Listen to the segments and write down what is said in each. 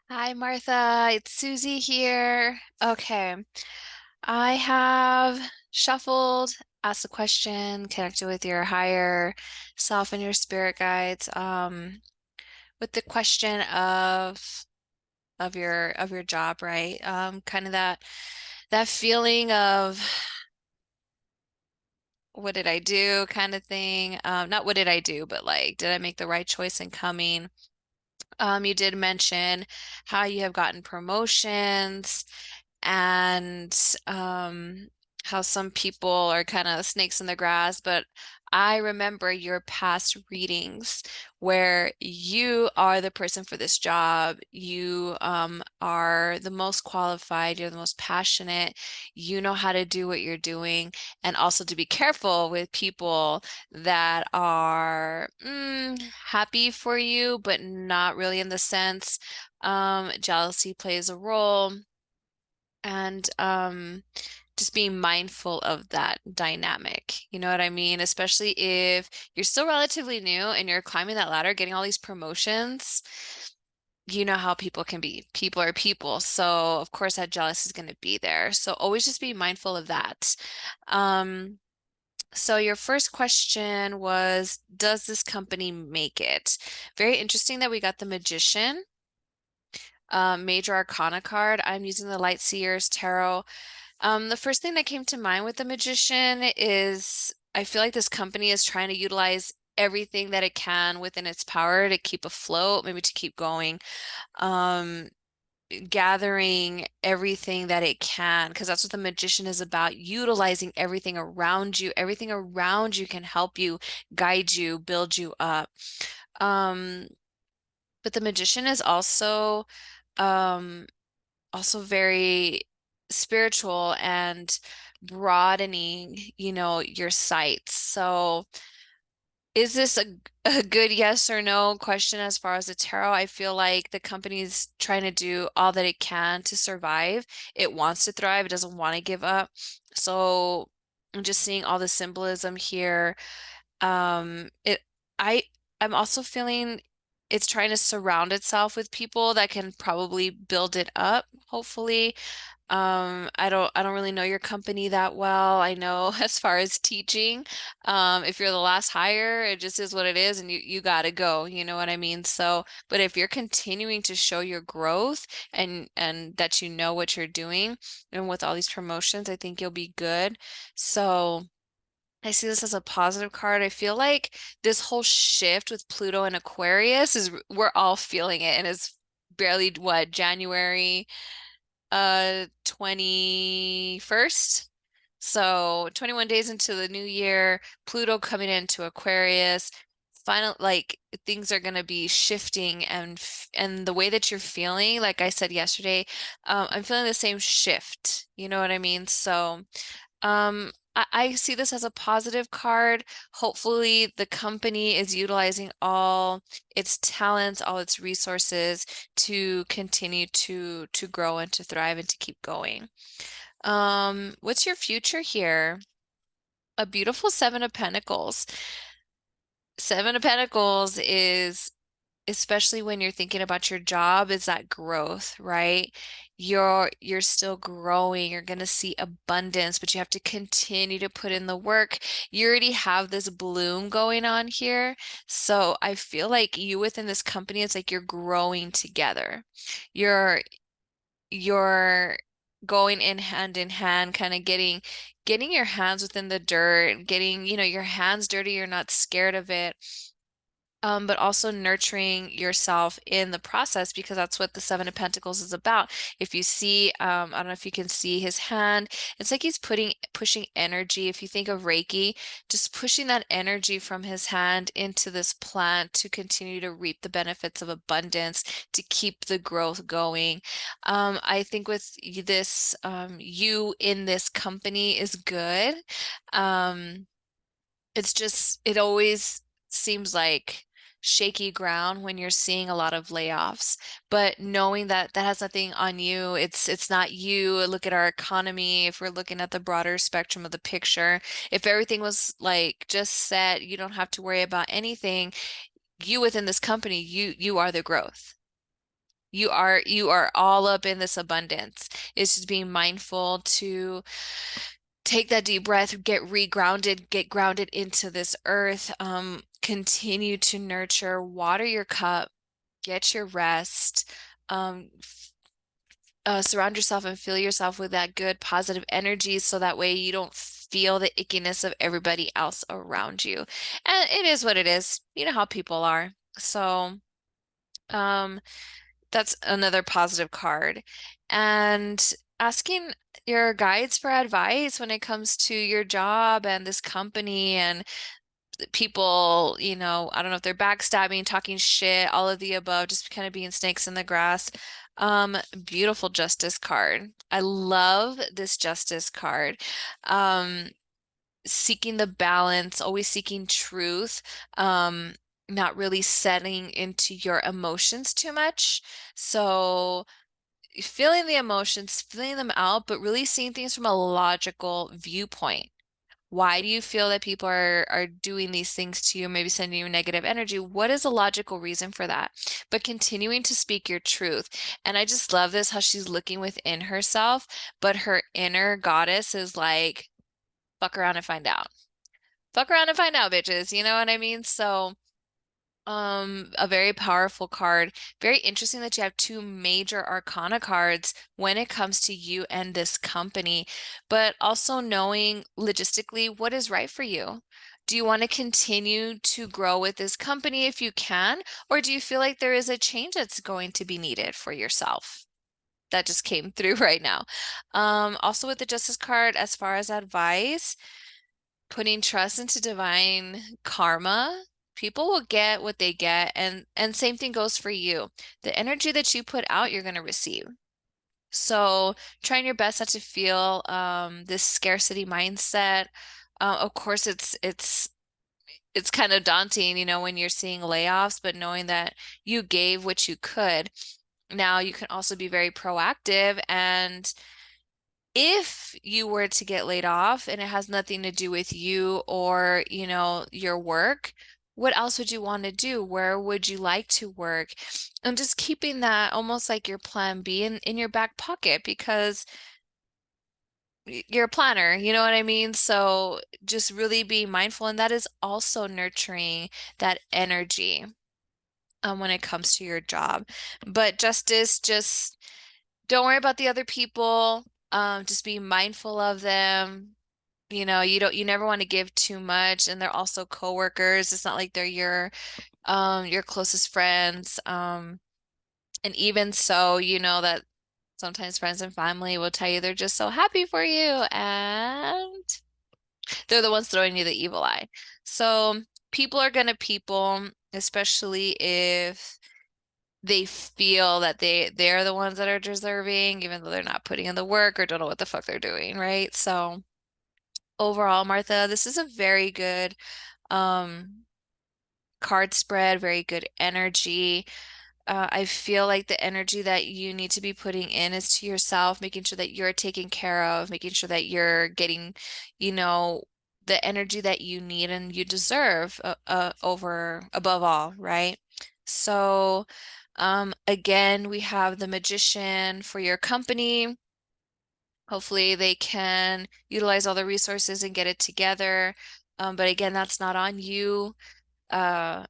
Hi, Martha. It's Susie here. Okay. I have shuffled, asked a question, connected with your higher self and your spirit guides, with the question of your job, right? Kind of that feeling of what did I do kind of thing. Not what did I do, but like, did I make the right choice in coming? You did mention how you have gotten promotions and how some people are kind of snakes in the grass, but I remember your past readings where you are the person for this job. You are the most qualified, you're the most passionate, you know how to do what you're doing, and also to be careful with people that are happy for you, but not really in the sense. Jealousy plays a role and just being mindful of that dynamic. You know what I mean? Especially if you're still relatively new and you're climbing that ladder, getting all these promotions, you know how people can be. People are people. So of course that jealousy is going to be there. So always just be mindful of that. Um, so your first question was, does this company make it? Very interesting that we got the Magician, Major Arcana card. I'm using the Light Seers Tarot. The first thing that came to mind with the Magician is I feel like this company is trying to utilize everything that it can within its power to keep afloat, maybe to keep going. Um, Gathering everything that it can, because that's what the Magician is about, utilizing everything around you. Everything around you can help you, guide you, build you up. Um, but the Magician is um, also very spiritual and broadening, your sights. So, is this a good yes or no question as far as the tarot? I feel like the company's trying to do all that it can to survive. It wants to thrive, it doesn't want to give up. So, I'm just seeing all the symbolism here. It I I'm also feeling it's trying to surround itself with people that can probably build it up, hopefully. I don't really know your company that well. I know as far as teaching, if you're the last hire, it just is what it is and you gotta go, you know what I mean? So, but if you're continuing to show your growth and that you know what you're doing and with all these promotions, I think you'll be good. So, I see this as a positive card. I feel like this whole shift with Pluto and Aquarius is we're all feeling it and it's barely what, January 21st. So 21 days into the new year, Pluto coming into Aquarius. Final, like things are going to be shifting and the way that you're feeling, like I said yesterday, I'm feeling the same shift. You know what I mean? So, I see this as a positive card. Hopefully, the company is utilizing all its talents, all its resources to continue to grow and to thrive and to keep going. What's your future here? A beautiful Seven of Pentacles. Seven of Pentacles is especially when you're thinking about your job, is that growth, right? You're still growing. You're going to see abundance, but you have to continue to put in the work. You already have this bloom going on here. So I feel like you within this company, it's like you're growing together. You're you're going in hand, kind of getting your hands within the dirt, getting, your hands dirty. You're not scared of it, but also nurturing yourself in the process because that's what the Seven of Pentacles is about. If you see, I don't know if you can see his hand, it's like he's pushing energy. If you think of Reiki, just pushing that energy from his hand into this plant to continue to reap the benefits of abundance, to keep the growth going. I think with this, you in this company is good. Um, it's just, it always seems like shaky ground when you're seeing a lot of layoffs, but knowing that that has nothing on you, it's not you. Look at our economy. If we're looking at the broader spectrum of the picture, if everything was like just set, you don't have to worry about anything. You within this company, you are the growth. You are all up in this abundance. It's just being mindful to take that deep breath, get grounded into this earth, continue to nurture, water your cup, get your rest, um, surround yourself and fill yourself with that good positive energy so that way you don't feel the ickiness of everybody else around you. And it is what it is. You know how people are. So, um, that's another positive card. And asking your guides for advice when it comes to your job and this company and people, I don't know if they're backstabbing, talking shit, all of the above, just kind of being snakes in the grass. Beautiful justice card. I love this justice card. Um, Seeking the balance, always seeking truth, not really setting into your emotions too much. So feeling the emotions, feeling them out, but really seeing things from a logical viewpoint. Why do you feel that people are doing these things to you, maybe sending you negative energy? What is a logical reason for that? But continuing to speak your truth. And I just love this, how she's looking within herself, but her inner goddess is like, fuck around and find out. Fuck around and find out, bitches. You know what I mean? So, a very powerful card. Very interesting that you have two major arcana cards when it comes to you and this company, but also knowing logistically what is right for you. Do you want to continue to grow with this company if you can, or do you feel like there is a change that's going to be needed for yourself? That just came through right now. Also with the Justice card, as far as advice, putting trust into divine karma, people will get what they get, and same thing goes for you. The energy that you put out, you're going to receive. So trying your best not to feel this scarcity mindset. Of course, it's kind of daunting, when you're seeing layoffs, but knowing that you gave what you could. Now you can also be very proactive, and if you were to get laid off and it has nothing to do with you or, your work, what else would you want to do? Where would you like to work? And just keeping that almost like your plan B in your back pocket, because you're a planner, you know what I mean? So just really be mindful. And that is also nurturing that energy when it comes to your job. But justice, just don't worry about the other people. Just be mindful of them. You never want to give too much, and they're also coworkers. It's not like they're your closest friends. And even so, you know that sometimes friends and family will tell you they're just so happy for you, and they're the ones throwing you the evil eye. So people are gonna people, especially if they feel that they're the ones that are deserving, even though they're not putting in the work or don't know what the fuck they're doing, right? So overall, Martha, this is a very good um card spread, very good energy. I feel like the energy that you need to be putting in is to yourself, making sure that you're taken care of, making sure that you're getting, you know, the energy that you need and you deserve over above all, right? So, again, we have the Magician for your company. Hopefully, they can utilize all the resources and get it together. But again, that's not on you. Uh,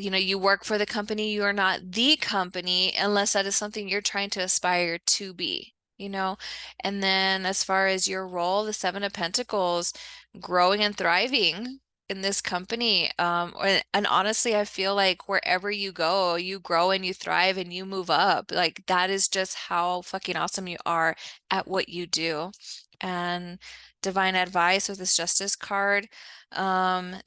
you work for the company, you are not the company unless that is something you're trying to aspire to be, you know? And then as far as your role, the Seven of Pentacles, growing and thriving in this company. And honestly, I feel like wherever you go, you grow and you thrive and you move up. Like that is just how fucking awesome you are at what you do. And divine advice with this Justice card.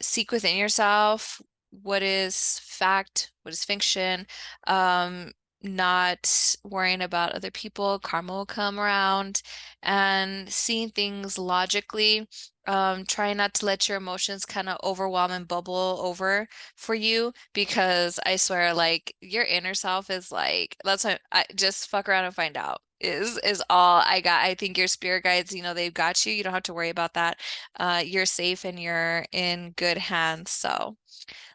Seek within yourself what is fact, what is fiction, not worrying about other people, karma will come around, and seeing things logically. Try not to let your emotions kind of overwhelm and bubble over for you because I swear, like your inner self is like that's why I just fuck around and find out is all I got. I think your spirit guides, they've got you. You don't have to worry about that. You're safe and you're in good hands. So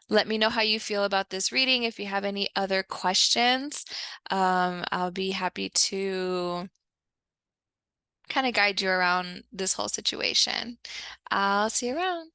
let me know how you feel about this reading. If you have any other questions, I'll be happy to kind of guide you around this whole situation. I'll see you around.